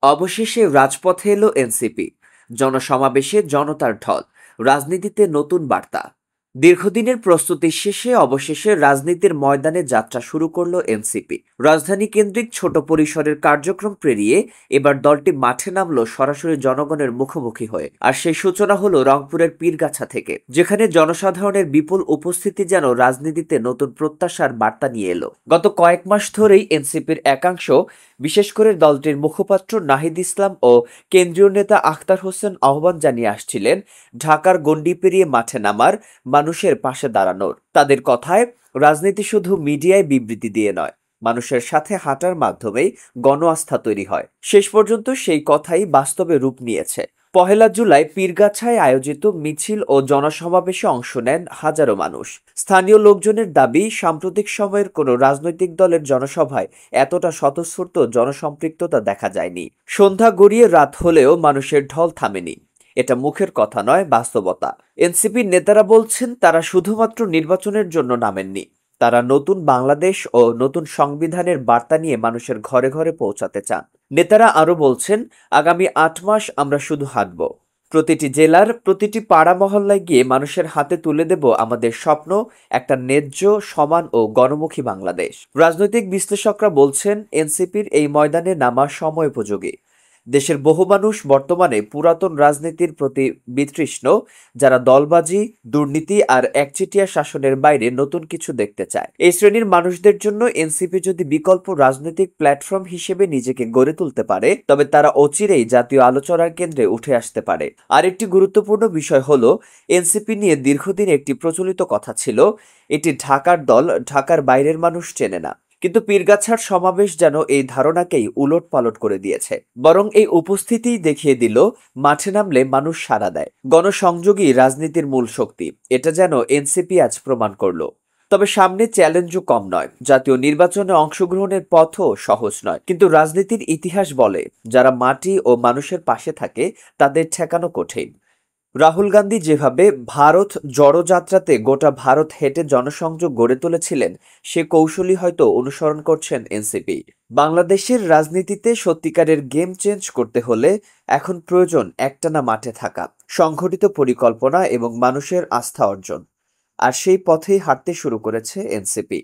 অবশেষে রাজপথে এলো এনসিপি। জনসমাবেশে জনতার ঢল। রাজনীতিতে নতুন বার্তা। দীর্ঘদিনের প্রস্তুতি শেষে অবশেষে রাজনীতির ময়দানে যাত্রা শুরু করলো এনসিপি। রাজধানী কেন্দ্রিক ছোট পরিসরের কার্যক্রম পেরিয়ে এবার দলটি মাঠে নামলো সরাসরি জনগণের মুখোমুখি হয়ে। আর সেই সূচনা হলো রংপুরের পীরগাছা থেকে, যেখানে জনসাধারণের বিপুল উপস্থিতি যেন রাজনীতিতে নতুন প্রত্যাশার বার্তা নিয়ে এলো। গত কয়েক মাস ধরেই এনসিপির একাংশ, বিশেষ করে দলটির মুখপাত্র নাহিদ ইসলাম ও কেন্দ্রীয় নেতা আখতার হোসেন আহ্বান জানিয়ে আসছিলেন ঢাকার গণ্ডি পেরিয়ে মাঠে নামার, মানুষের পাশে দাঁড়ানোর। তাদের কথায়, রাজনীতি শুধু মিডিয়ায় বিবৃতি দিয়ে নয়, মানুষের সাথে হাঁটার মাধ্যমেই গণ আস্থা তৈরি হয়। শেষ পর্যন্ত সেই কথাই বাস্তবে রূপ নিয়েছে। পহেলা জুলাই পীরগাছায় আয়োজিত মিছিল ও জনসমাবেশে অংশ নেন হাজারো মানুষ। স্থানীয় লোকজনের দাবি, সাম্প্রতিক সময়ের কোনো রাজনৈতিক দলের জনসভায় এতটা স্বতঃস্ফূর্ত জনসম্পৃক্ততা দেখা যায়নি। সন্ধ্যা গড়িয়ে রাত হলেও মানুষের ঢল থামেনি। এটা মুখের কথা নয়, বাস্তবতা। এনসিপির নেতারা বলছেন, তারা শুধুমাত্র নির্বাচনের জন্য নামেননি। তারা নতুন বাংলাদেশ ও নতুন সংবিধানের বার্তা নিয়ে মানুষের ঘরে ঘরে পৌঁছাতে চান। নেতারা আরো বলছেন, আগামী ৮ মাস আমরা শুধু হাঁটব। প্রতিটি জেলার প্রতিটি পাড়া মহল্লায় গিয়ে মানুষের হাতে তুলে দেব আমাদের স্বপ্ন, একটা ন্যায্য, সমান ও গণমুখী বাংলাদেশ। রাজনৈতিক বিশ্লেষকরা বলছেন, এনসিপির এই ময়দানে নামা সময় উপযোগী। দেশের বহু মানুষ বর্তমানে পুরাতন রাজনীতির প্রতি বিতৃষ্ণ, যারা দলবাজি, দুর্নীতি আর একচেটিয়া শাসনের বাইরে নতুন কিছু দেখতে চায়। এই শ্রেণীর মানুষদের জন্য এনসিপি যদি বিকল্প রাজনৈতিক প্ল্যাটফর্ম হিসেবে নিজেকে গড়ে তুলতে পারে, তবে তারা অচিরেই জাতীয় আলোচনার কেন্দ্রে উঠে আসতে পারে। আরেকটি গুরুত্বপূর্ণ বিষয় হলো, এনসিপি নিয়ে দীর্ঘদিন একটি প্রচলিত কথা ছিল, এটি ঢাকার দল, ঢাকার বাইরের মানুষ চেনে না। কিন্তু পীরগাছার সমাবেশ যেন এই ধারণাকেই উলটপালট করে দিয়েছে। বরং এই উপস্থিতিই দেখিয়ে দিল, মাঠে নামলে মানুষ সাড়া দেয়। গণসংযোগই রাজনীতির মূল শক্তি, এটা যেন এনসিপি আজ প্রমাণ করলো। তবে সামনে চ্যালেঞ্জও কম নয়। জাতীয় নির্বাচনে অংশগ্রহণের পথও সহজ নয়, কিন্তু রাজনীতির ইতিহাস বলে, যারা মাটি ও মানুষের পাশে থাকে তাদের ঠেকানো কঠিন। রাহুল গান্ধী যেভাবে ভারত জড়োযাত্রাতে গোটা ভারত হেঁটে জনসংযোগ গড়ে তুলেছিলেন, সে কৌশলই হয়তো অনুসরণ করছেন এনসিপি। বাংলাদেশের রাজনীতিতে সত্যিকারের গেম চেঞ্জ করতে হলে এখন প্রয়োজন একটানা মাঠে থাকা, সংগঠিত পরিকল্পনা এবং মানুষের আস্থা অর্জন। আর সেই পথেই হাঁটতে শুরু করেছে এনসিপি।